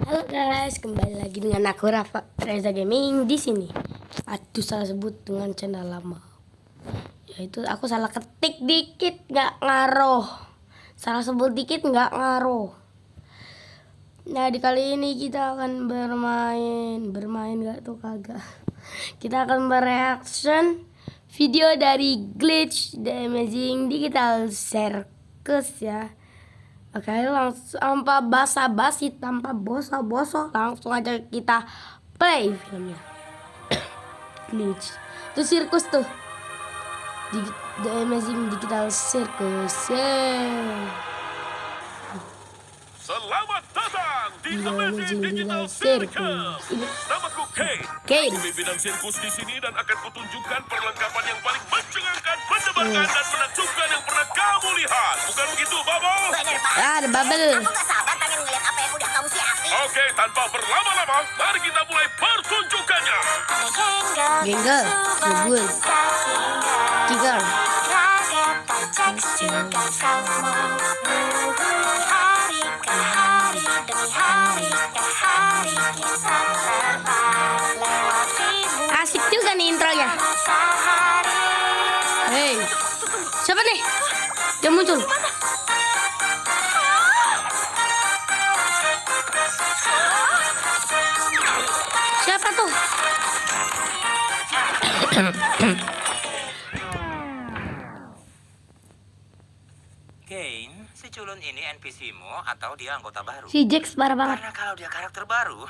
Halo guys, kembali lagi dengan aku Rafa Reza Gaming di sini. Aduh, salah sebut dengan channel lama. Yaitu aku salah ketik dikit nggak ngaruh. Salah sebut dikit nggak ngaruh. Nah, di kali ini kita akan bermain nggak tuh kagak. Kita akan bereaction video dari Glitch The Amazing Digital Circus ya. Oke, langsung tanpa basa-basi, tanpa boso-boso, langsung aja kita play filmnya. Glitch, itu sirkus tuh, The Amazing Digital Circus. Selamat datang di The Amazing Digital Circus. Circus. Namaku Kane. Kane. Aku pimpinan sirkus di sini dan akan kutunjukkan perlengkapan yang paling mencengangkan, mendebarkan dan menakjubkan yang pernah kamu lihat. Bukan begitu, Bubble? Bener, Pak. Ada bubble. Aku gak sabar pengen ngeliat apa yang udah kamu siapin. Oke, tanpa berlama-lama, mari kita mulai pertunjukannya. Genggal, ngebul, kicker. Asik juga nih intronya. Hei, siapa nih? Dia muncul. Siapa tuh? Kane, si culun ini NPC-mu atau dia anggota baru? Si Jax parah banget. Karena kalau dia karakter baru,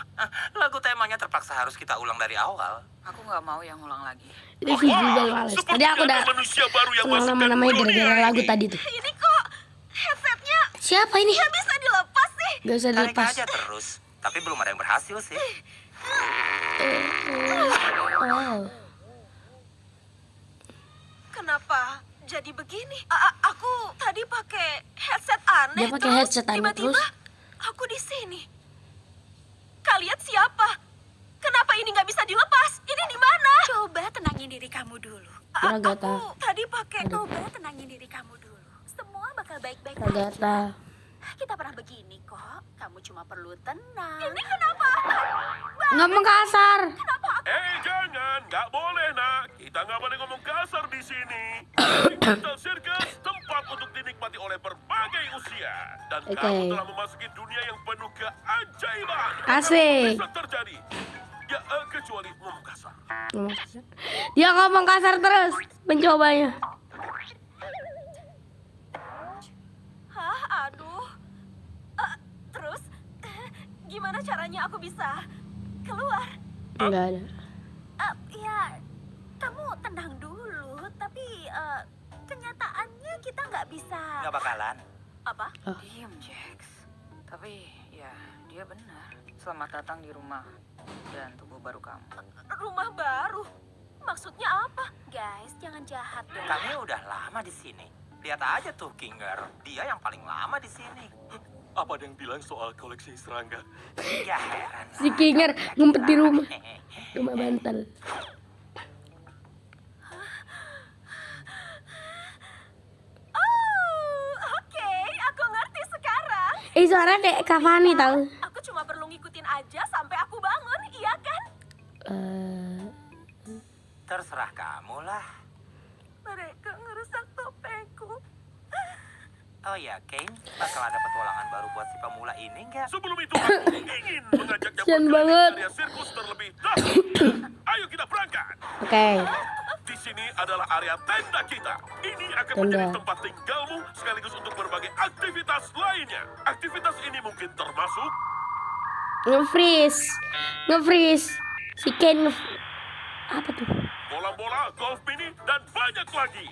lagu temanya terpaksa harus kita ulang dari awal. Aku nggak mau yang ulang lagi. Itu si Jubel males. Tadi aku udah manusia baru yang kenal masuk ke nama-namanya dunia gara-gara lagu ini. tadi tuh. Ini kok headsetnya Siapa ini? nggak bisa dilepas sih. Gak usah Tarik dilepas. aja terus, tapi belum ada yang berhasil sih. Wow. Kenapa jadi begini? Aku tadi pakai headset aneh. Dia pakai terus headset aneh tiba-tiba terus? aku di sini. Kalian siapa? Kenapa ini nggak bisa dilepas? Ini di mana? Coba tenangin diri kamu dulu. Ragata. Aku tadi pakai. Coba tenangin diri kamu dulu. Semua bakal baik-baik aja. Ragata. Kita pernah begini kok. Kamu cuma perlu tenang. Ini kenapa? Ngomong kasar. Jangan, nggak boleh nak. Kita nggak boleh ngomong kasar di sini. Digital Circus tempat untuk dinikmati oleh berbagai usia. Dan Oke. kamu telah memasuki dunia yang penuh keajaiban. Asik. Bisa terjadi. Ya, kecuali ngomong kasar. Ngomong kasar. Dia ngomong kasar terus mencobanya. Hah, aduh. Terus, gimana caranya aku bisa keluar? Enggak ada. Ya, kamu tenang dulu. Tapi kenyataannya kita nggak bisa. Nggak bakalan. Apa? Diam, Jax. Tapi ya, dia benar. Selamat datang di rumah dan tubuh baru kamu. Rumah baru? Maksudnya apa? Guys, jangan jahat dong. Kami udah lama di sini. Lihat aja tuh Kinger, dia yang paling lama di sini. Apa ada yang bilang soal koleksi serangga? Ya heran. Si Kinger ngumpet di rumah. Rumah bantal. Oh, oke, aku ngerti sekarang. Suara dek Cavani tahu. Aku cuma perlu ngikutin aja sampai aku bangun, iya kan? Terserah kamu lah. Mereka ngerusak topengku. Oh ya, Kane, bakal ada petualangan baru buat si pemula ini nggak? Sebelum itu, aku ingin mengajaknya Kasian berkeliling banget. area sirkus terlebih dahulu. Ayo kita berangkat. Oke. Di sini adalah area tenda kita. Ini akan Tenda. menjadi tempat tinggalmu sekaligus untuk berbagai aktivitas lainnya. Aktivitas ini mungkin termasuk Nge-freeze. Si Ken apa tuh? bola-bola, golf mini, dan banyak lagi.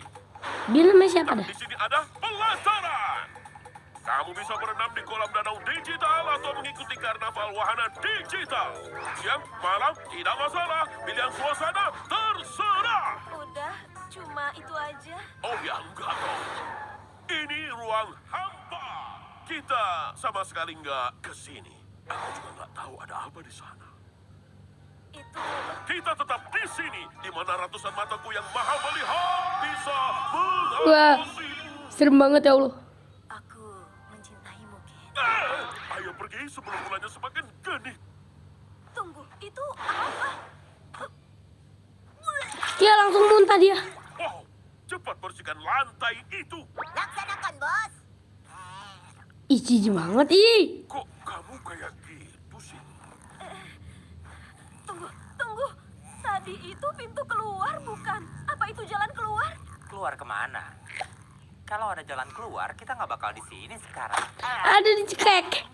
Bilangnya siapa dah? Di sini ada pelajaran. Kamu bisa berenam di kolam danau digital atau mengikuti karnaval wahana digital. Siang, malam, tidak masalah. Pilihan suasana terserah. Udah, cuma itu aja. Oh ya, enggak dong. Ini ruang hampa. Kita sama sekali nggak ke sini. Aku juga nggak tahu ada apa di sana. Itu Kita tetap di sini, di mana ratusan mataku yang maha melihat bisa Wah. mengawasi. Serem banget ya Allah. aku mencintaimu, Ken. Ayo pergi sebelum mulanya semakin genit. Tunggu, itu apa? Ya langsung muntah dia. Wow, cepat bersihkan lantai itu. Laksanakan, bos. Ih, jijik banget. Ih. Kok kamu kayak gitu sih? Tunggu, tunggu. Tadi itu pintu keluar bukan? Apa itu jalan keluar? Keluar kemana? Kalau ada jalan keluar, kita nggak bakal di sini sekarang. Ada dicekek.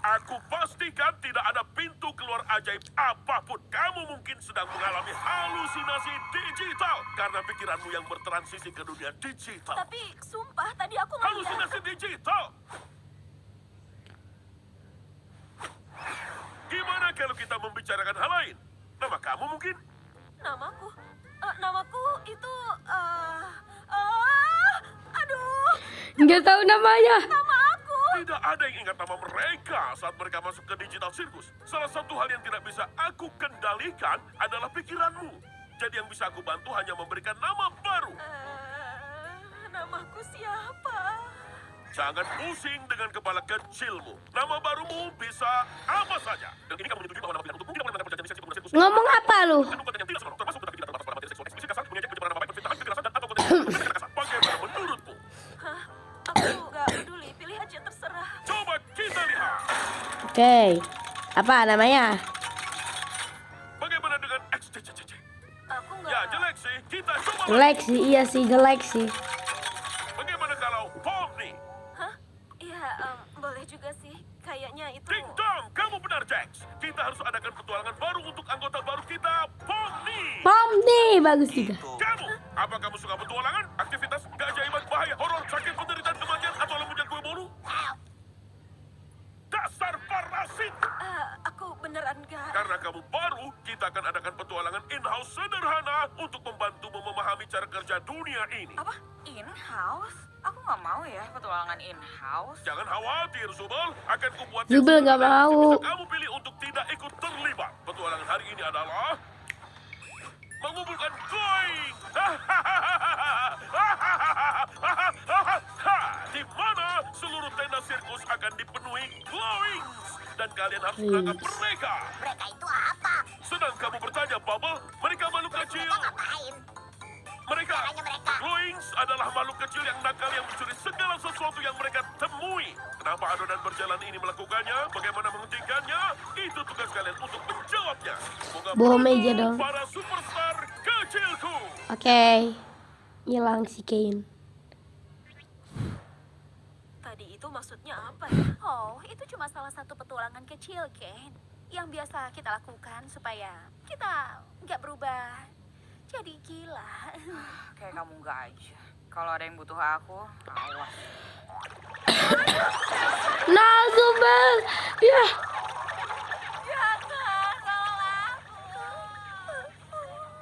Aku pastikan tidak ada pintu keluar ajaib apapun. Kamu mungkin sedang mengalami halusinasi digital karena pikiranmu yang bertransisi ke dunia digital. Tapi sumpah tadi aku ngeliat. Halusinasi digital. Gimana kalau kita membicarakan hal lain? Nama kamu mungkin? Namaku, namaku itu, aduh, Nggak tahu namanya. nama aku. Tidak ada yang ingat nama mereka saat mereka masuk ke digital circus. Salah satu hal yang tidak bisa aku kendalikan adalah pikiranmu. Jadi yang bisa aku bantu hanya memberikan nama baru. Namaku siapa? Jangan pusing dengan kepala kecilmu. Nama barumu bisa apa saja. Dan ini kamu menyetujui bahwa nama pilihan untukmu tidak boleh mengandalkan perjanjian sirkus sirkus. Ngomong apa lu? Mengandung konten yang tidak senonoh, termasuk tentang tidak terdapat materi seksual eksplisit kasar, mengejek, pencemaran nama baik, penfitnahan, kekerasan, dan atau konten yang kekerasan. Bagaimana menurutmu? Hah? Aku gak peduli, pilih aja terserah. Coba kita lihat. Oke. Apa namanya? Bagaimana dengan XCCCC? Aku gak... Ya, jelek sih. Kita coba lagi. Jelek sih, iya sih, jelek sih. Bagaimana kalau Pomni? Hah? Ya, boleh juga sih. Kayaknya itu... Ding dong, kamu benar, Jax. Kita harus adakan petualangan baru untuk anggota baru kita, Pomni. Pom nih, bagus juga. Itu. Kamu, apa kamu suka petualangan, aktivitas, keajaiban, bahaya, horor, sakit, penderitaan, kematian, atau lembujan kue bolu? Dasar parasit! aku beneran gak... Karena kamu baru, kita akan adakan petualangan in-house sederhana untuk membantumu memahami cara kerja dunia ini. Apa? In-house? Aku nggak mau ya petualangan in-house. Jangan khawatir, Zubel. Akan kubuat Zubel nggak mau. Bisa kamu pilih untuk tidak ikut terlibat. Petualangan hari ini adalah mengumpulkan koin. Di mana seluruh tenda sirkus akan dipenuhi glowing. Dan kalian harus menangkap mereka. Mereka itu apa? Sedang kamu bertanya, Bubble, mereka makhluk kecil. Ngapain? Mereka, mereka. Glowings adalah makhluk kecil yang nakal yang mencuri segala sesuatu yang mereka temui. Kenapa adonan berjalan ini melakukannya? Bagaimana menghentikannya? Itu tugas kalian untuk menjawabnya. Semoga Bohong beruntung meja dong. para superstar kecilku. Oke. Hilang si Kane. Tadi itu maksudnya apa ya? Oh, itu cuma salah satu petualangan kecil, Ken. Yang biasa kita lakukan supaya kita nggak berubah jadi gila. Kayak kamu nggak aja. Kalau ada yang butuh aku, awas. Nah, Zubel. Ya.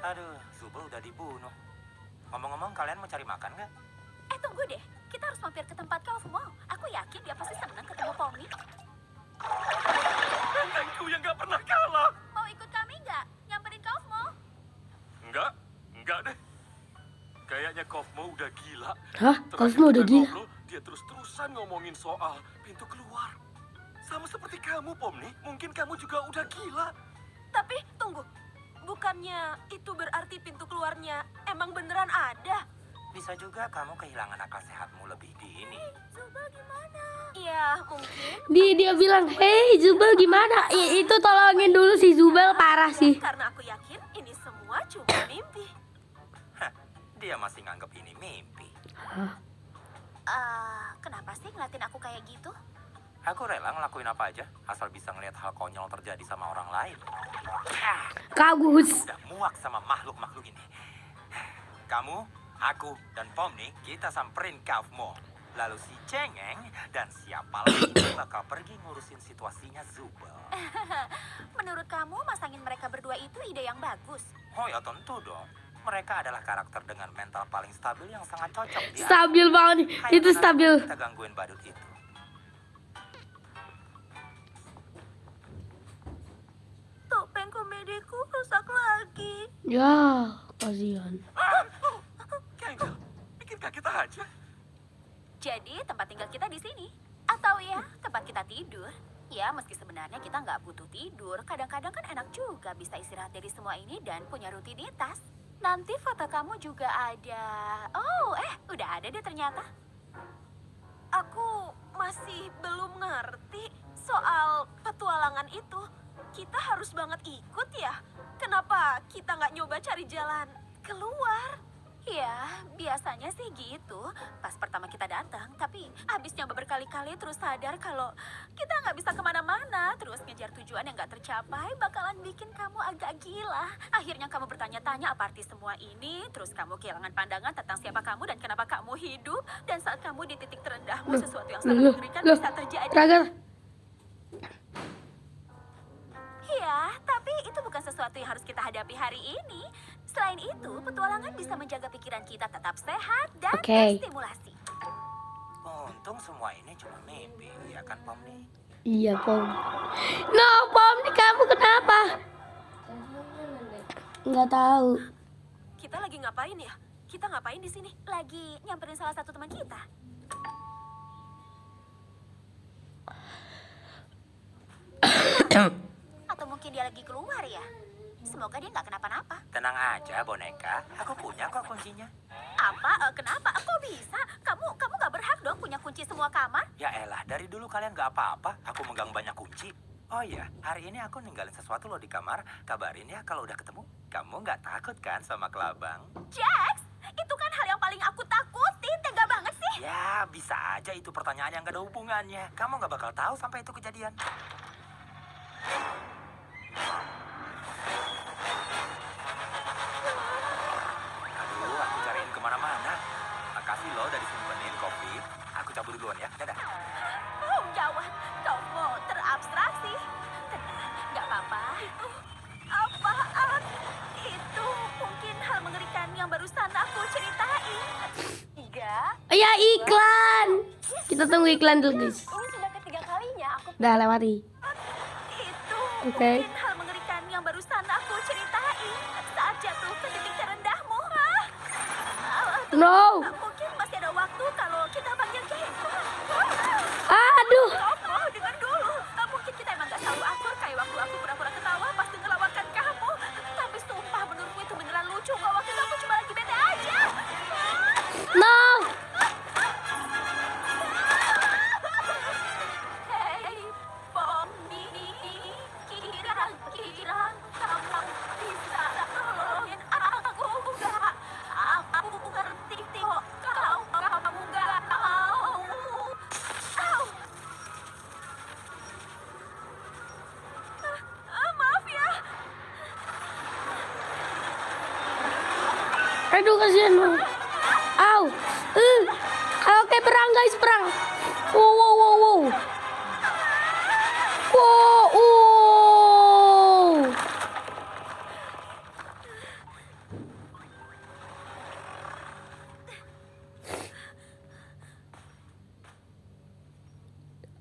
Aduh, Zubel udah dibunuh. Ngomong-ngomong, kalian mau cari makan nggak? Tunggu deh. Kita harus mampir ke tempat Kauf Mall. Aku yakin dia pasti senang ketemu Pomni. Bentengku yang gak pernah kalah. Mau ikut kami nggak? Nyamperin Kauf Mall? Enggak deh. Kayaknya Kofmo udah gila. Hah? Kosmo udah gila? Dia terus-terusan ngomongin soal pintu keluar. Sama seperti kamu, Pomni. Mungkin kamu juga udah gila. Tapi, tunggu. Bukannya itu berarti pintu keluarnya emang beneran ada? Bisa juga kamu kehilangan akal sehatmu lebih dini. Zubel gimana? Ya, mungkin. Dia bilang, "Hei, Zubel gimana?" Itu tolongin dulu si Zubel, parah sih. Karena aku yakin ini semua cuma mimpi. Hah, dia masih nganggep ini mimpi. Kenapa sih ngeliatin aku kayak gitu? Aku rela ngelakuin apa aja, asal bisa ngelihat hal konyol terjadi sama orang lain. Kagus. Udah muak sama makhluk-makhluk ini. Kamu, aku, dan Pomni, kita samperin Kauf Mall. Lalu si Cengeng dan siapa lagi bakal pergi ngurusin situasinya Zubel. Menurut kamu masangin mereka berdua itu ide yang bagus? Oh ya tentu dong. Mereka adalah karakter dengan mental paling stabil yang sangat cocok di Stabil banget. Hai, Itu benar, stabil. Kita gangguin badut itu. Topeng komediku rusak lagi. Ya, kasihan. Kengkel, bikin kaget aja. Jadi tempat tinggal kita di sini. Atau ya, tempat kita tidur. Ya, meski sebenarnya kita nggak butuh tidur, kadang-kadang kan enak juga bisa istirahat dari semua ini dan punya rutinitas. Nanti foto kamu juga ada. Oh, udah ada deh ternyata. Aku masih belum ngerti soal petualangan itu. Kita harus banget ikut ya? Kenapa kita nggak nyoba cari jalan keluar? Ya, biasanya sih gitu. Pas pertama kita datang, tapi habis nyoba berkali-kali terus sadar kalau kita nggak bisa kemana-mana. Terus ngejar tujuan yang nggak tercapai bakalan bikin kamu agak gila. Akhirnya kamu bertanya-tanya apa arti semua ini. Terus kamu kehilangan pandangan tentang siapa kamu dan kenapa kamu hidup. Dan saat kamu di titik terendahmu, sesuatu yang sangat mengerikan bisa terjadi. Raga. Iya, tapi itu bukan sesuatu yang harus kita hadapi hari ini. Selain itu, petualangan bisa menjaga pikiran kita tetap sehat dan Oke. terstimulasi. Untung semua ini cuma mimpi, ya kan Pomni? Iya, Pom. No, Pom, nih kamu kenapa? Nggak tahu. Kita lagi ngapain ya? Kita ngapain di sini? Lagi nyamperin salah satu teman kita. Atau mungkin dia lagi keluar ya? Semoga dia nggak kenapa-napa. Tenang aja boneka, aku punya kok kuncinya. Apa? Kenapa? Kok bisa? Kamu nggak berhak dong punya kunci semua kamar? Ya elah, dari dulu kalian nggak apa-apa, aku megang banyak kunci. Oh iya, hari ini aku ninggalin sesuatu loh di kamar. Kabarin ya kalau udah ketemu. Kamu nggak takut kan sama kelabang? Jax, itu kan hal yang paling aku takutin. Tega banget sih. Ya, bisa aja itu pertanyaan yang gak ada hubungannya. Kamu nggak bakal tahu sampai itu kejadian. Aduh, aku cariin kemana-mana. Makasih loh udah disimpenin kopi. Aku cabut duluan ya, dadah. Oh, gawat. Kau mau terabstraksi. Tenang, nggak apa-apa. Itu apaan? Itu mungkin hal mengerikan yang barusan aku ceritain. 3. Ya, iklan. Kita tunggu iklan dulu, guys. Ini sudah ketiga kalinya aku Udah lewati. itu Oke. mungkin hal mengerikan yang barusan aku ceritain saat jatuh ke titik terendahmu. No. Mungkin masih ada waktu kalau kita panggil Keiko. Aduh. Kamu dengar dulu. Mungkin kita emang gak selalu akur kayak waktu aku pura-pura ketawa pas ngelawakan kamu. Tapi sumpah menurutku itu beneran lucu kok. Waktu itu aku cuma lagi bete aja. No. Hei, Pomni, kira-kira kamu bisa tolongin aku nggak? Aku ngerti kok kalau kamu nggak mau. Au. Maaf ya. Aduh, kasihan banget. Au. Oke, perang guys, perang. Wow, wow, wow, wow. Wow,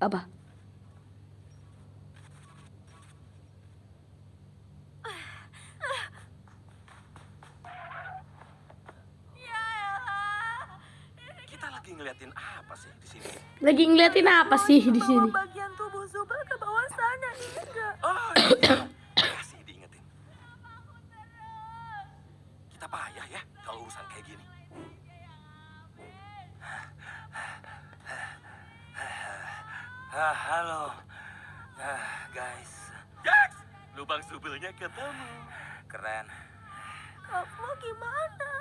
apa? Kita lagi ngeliatin apa sih di sini? Lagi ngeliatin apa sih di sini? Bagian tubuh Zuba ke bawah sana, enggak? Oh, iya. Kasih diingetin. Kita payah ya kalau urusan kayak gini. Halo. Guys. Jax, lubang subelnya ketemu. Keren. Kamu gimana?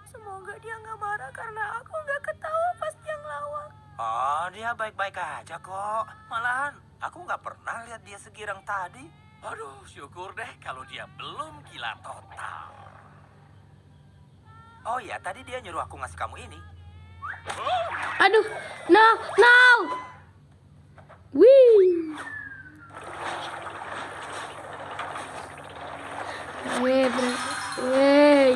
Semoga dia nggak marah karena aku nggak ketawa pas dia ngelawak. Oh, dia baik-baik aja kok. Malahan, aku nggak pernah lihat dia segirang tadi. Aduh, syukur deh kalau dia belum gila total. Oh ya, tadi dia nyuruh aku ngasih kamu ini. Aduh, no, no. Wih. Weh, bro. Weh.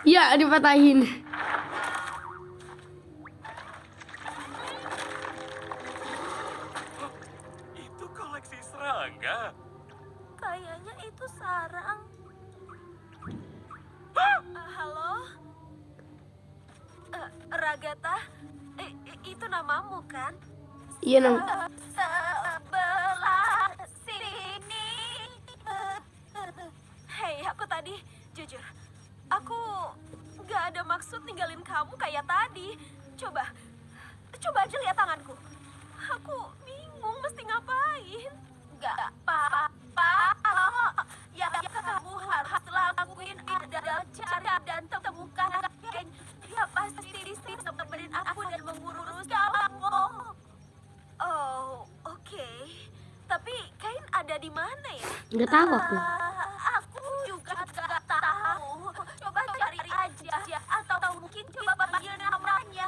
Ya, dipatahin. bangga. Kayaknya itu sarang. Halo? Ragatha? Itu namamu kan? Iya nam. Sebelah sini. Hei, aku tadi jujur. Aku gak ada maksud ninggalin kamu kayak tadi. Coba aja lihat tanganku. Aku bingung mesti ngapain. Gak apa-apa. Yang kamu harus lakuin adalah cari dan temukan Kane. Dia pasti di sini nemenin aku dan mengurus kamu. Oh, oke. Tapi Kane ada di mana ya? Nggak tahu aku. Aku juga gak tahu. Coba cari aja. Atau mungkin coba panggil namanya.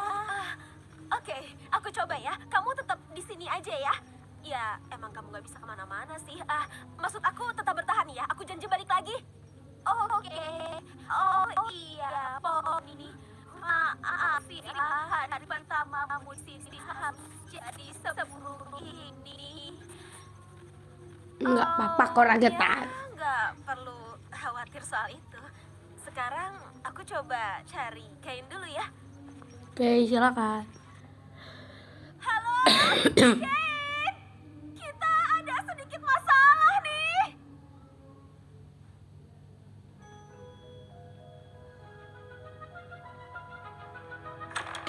Oke, aku coba ya. Kamu tetap di sini aja ya. Ya, emang kamu gak bisa kemana-mana sih. Maksud aku tetap bertahan ya. Aku janji balik lagi. Oke. Oh iya, Pony. Maaf ya, hari pertamamu di sini harus jadi seburuk ini. Nggak apa-apa kok Ragatha. Nggak perlu khawatir soal itu. Sekarang aku coba cari Kane dulu ya. Oke, silakan. Halo, Kane. Kita ada sedikit masalah nih.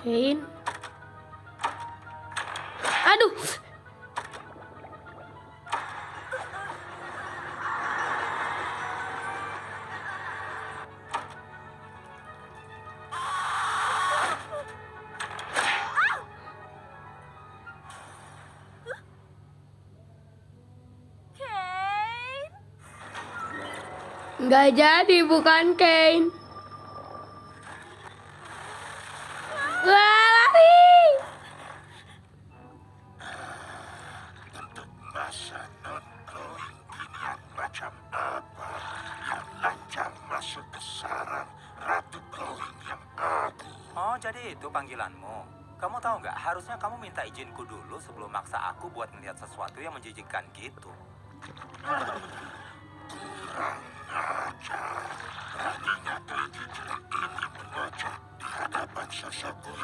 Kane. Aduh. Kane. Nggak jadi, bukan Kane. Wah, lari. Untuk masa non-glowing ginian macam apa yang lancar masuk ke sarang Ratu Glowing yang aku? Oh, jadi itu panggilanmu. Kamu tahu nggak, harusnya kamu minta izinku dulu sebelum maksa aku buat melihat sesuatu yang menjijikkan gitu. Kurang ajar. Beraninya kelinci jelek ini mengoceh di hadapan sesepuh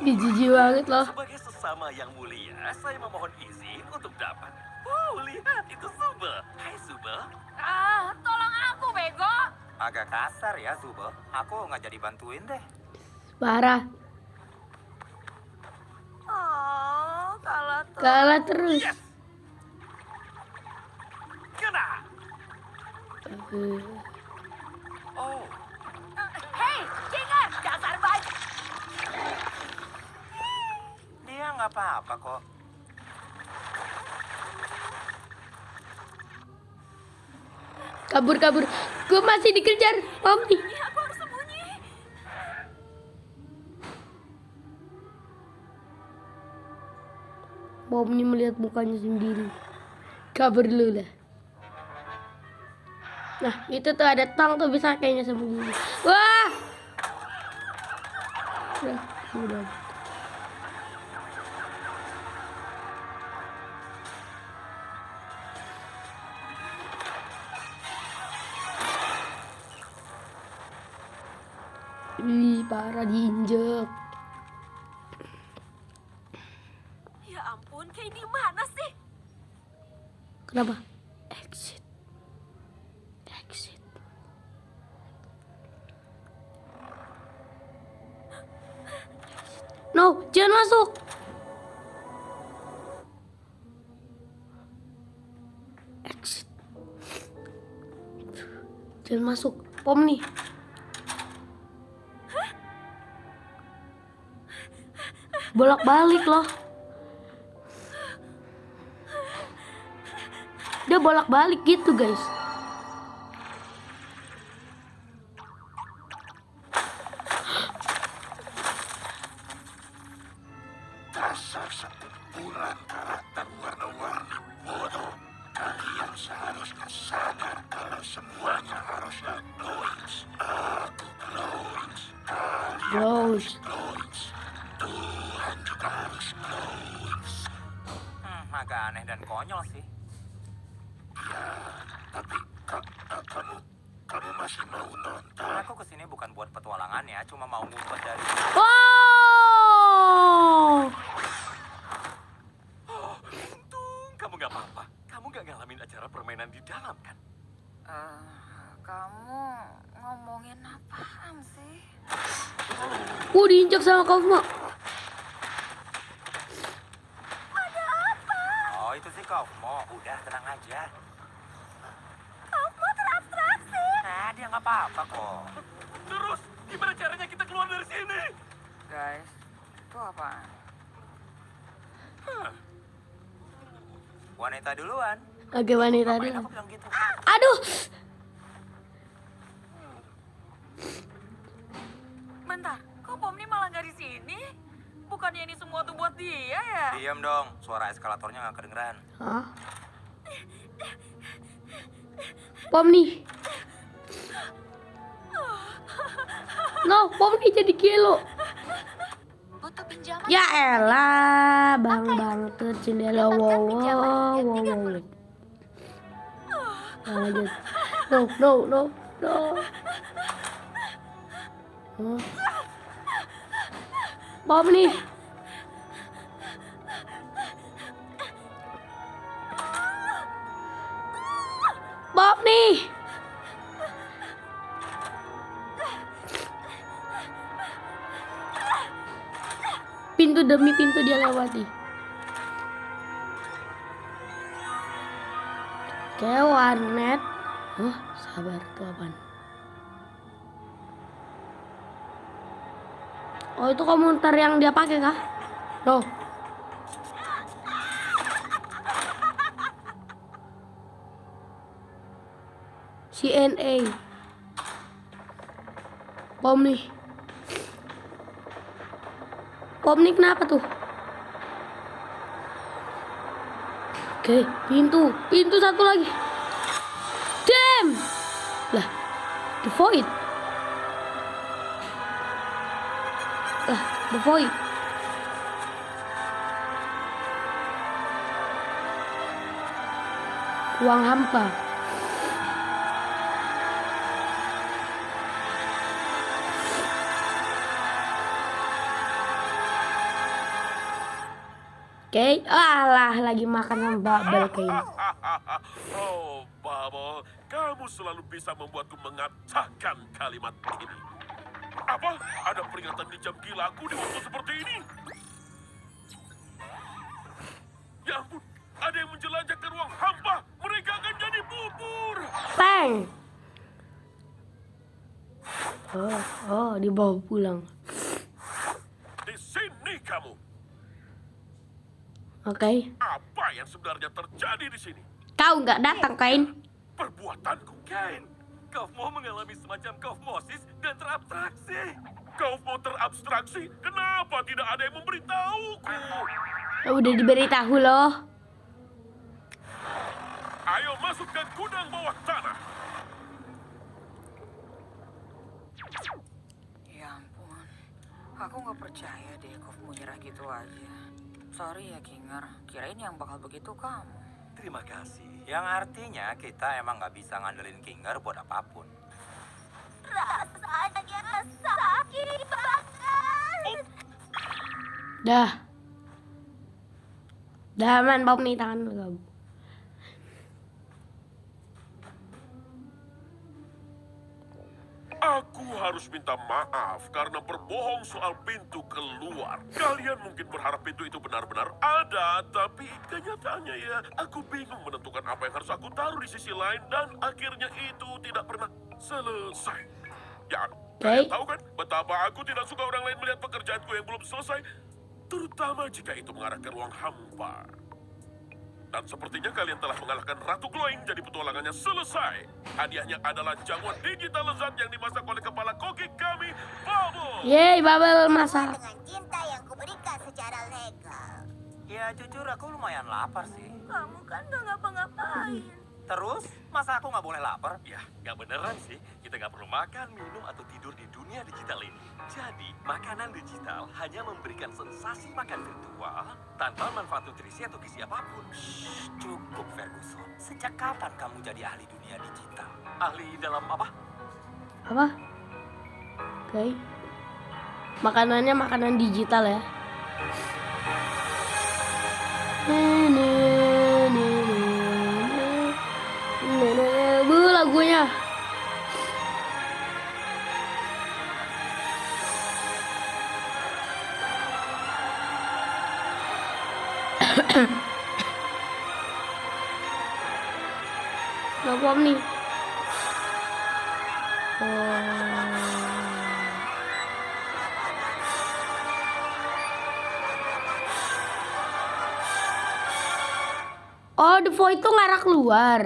yang Jijik banget loh. Sebagai sesama yang mulia, saya memohon izin untuk dapat. Wow, lihat itu Zube. Hai Zube. Tolong aku, bego. Agak kasar ya, Zube. Aku nggak jadi bantuin deh. Parah. Oh, Kalah terus. Yes. Kena. Oh, Hei, Jinger, dasar baik. dia nggak apa-apa kok. Kabur. Gue masih dikejar. Pomni. Aku harus sembunyi. Pomni melihat mukanya sendiri. Kabur dulu lah. Nah, itu tuh ada tang tuh bisa kayaknya sembunyi. Wah. Udah. Ih, parah diinjek. Ya ampun, kayak di mana sih? Kenapa? Exit. No, jangan masuk. Exit. Jangan masuk. Pomni. Bolak-balik loh. Dia bolak-balik gitu, guys. dasar sekumpulan karakter warna-warni bodoh. Kalian seharusnya sadar kalau semuanya harusnya glowings. Aku glowings. Kalian Glowings. glowings. Tuhan juga harus glowings. Agak aneh dan konyol sih. Kamu masih mau nonton? Aku kesini bukan buat petualangan ya, cuma mau ngumpet dari... Wow. Untung kamu nggak apa-apa. Kamu nggak ngalamin acara permainan di dalam kan? Kamu ngomongin apaan sih? Diinjak sama Kaufmo. Oh, itu sih Kaufmo. Udah, tenang aja. Kamu terabstraksi. Nah, dia nggak apa-apa kok. Terus, gimana caranya kita keluar dari sini? Guys, itu apaan? Wanita duluan. Oke, wanita Ngapain dulu. aku bilang gitu? Aduh. Bentar, kok Pomni malah nggak di sini? Bukannya ini semua tuh buat dia ya? Diam dong, suara eskalatornya nggak kedengeran. Hah? Pomni. No, Pomni jadi gelo. Butuh pinjaman? Ya elah, bang tuh jendela wow wow wow wow. Lanjut. No. Huh? Pomni. Pomni. Pintu demi pintu dia lewati. Oke, warnet. Sabar tuh apaan? Oh, itu komentar yang dia pakai kah? No. CNA. Pomni. Pomni kenapa tuh? Oke, pintu satu lagi. Damn. Lah, the void. The void. Ruang hampa. Oke, alah lagi makan sama Bubble kayaknya. Oh, Bubble, kamu selalu bisa membuatku mengatakan kalimat ini. Apa? Ada peringatan di jam gilaku di waktu seperti ini? Ya ampun, ada yang menjelajah ke ruang hampa. Mereka akan jadi bubur. Peng. Oh, dibawa pulang. Di sini kamu. Oke. Apa yang sebenarnya terjadi di sini? Kau nggak datang, Kain? Perbuatanku, Ken. Kaufmo mengalami semacam kaufmosis dan terabstraksi. Kaufmo terabstraksi. Kenapa tidak ada yang memberitahuku? Udah diberitahu loh. Ayo masuk ke gudang bawah tanah. Ya ampun, aku nggak percaya deh Kaufmo nyerah gitu aja. Sorry ya Kinger, kirain yang bakal begitu kamu. Terima kasih. Yang artinya kita emang nggak bisa ngandelin Kinger buat apapun. Rasanya sakit banget. Dah. Dah aman, Pomni tangan lu kamu. Aku harus minta maaf karena berbohong soal pintu keluar. Kalian mungkin berharap pintu itu benar-benar ada, tapi kenyataannya ya, aku bingung menentukan apa yang harus aku taruh di sisi lain dan akhirnya itu tidak pernah selesai. Ya, kalian tahu kan betapa aku tidak suka orang lain melihat pekerjaanku yang belum selesai, terutama jika itu mengarah ke ruang hampa. Dan sepertinya kalian telah mengalahkan Ratu Glowing, jadi petualangannya selesai. Hadiahnya adalah jamuan digital lezat yang dimasak oleh kepala koki kami, Bubble. Yeay, Bubble masak. Dengan cinta yang kuberikan secara legal. Ya jujur aku lumayan lapar sih. Kamu kan gak ngapa-ngapain. Terus, masa aku nggak boleh lapar? Ya, nggak beneran sih. Kita nggak perlu makan, minum, atau tidur di dunia digital ini. Jadi, makanan digital hanya memberikan sensasi makan virtual tanpa manfaat nutrisi atau gizi apapun. Cukup, Ferguson. Sejak kapan kamu jadi ahli dunia digital? Ahli dalam apa? Apa? Oke. Makanannya makanan digital ya. Bu lagunya. Nggak paham nih. Oh, The Void tuh ngarah keluar.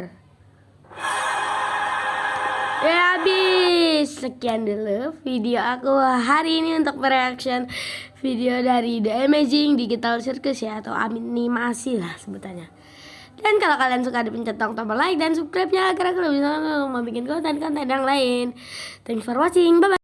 Ya habis. Sekian dulu video aku hari ini untuk reaction video dari The Amazing Digital Circus ya, atau animasi lah sebutannya. Dan kalau kalian suka dipencet tombol like dan subscribe-nya agar aku lebih bisa membuat konten-konten yang lain. Thanks for watching. Bye bye.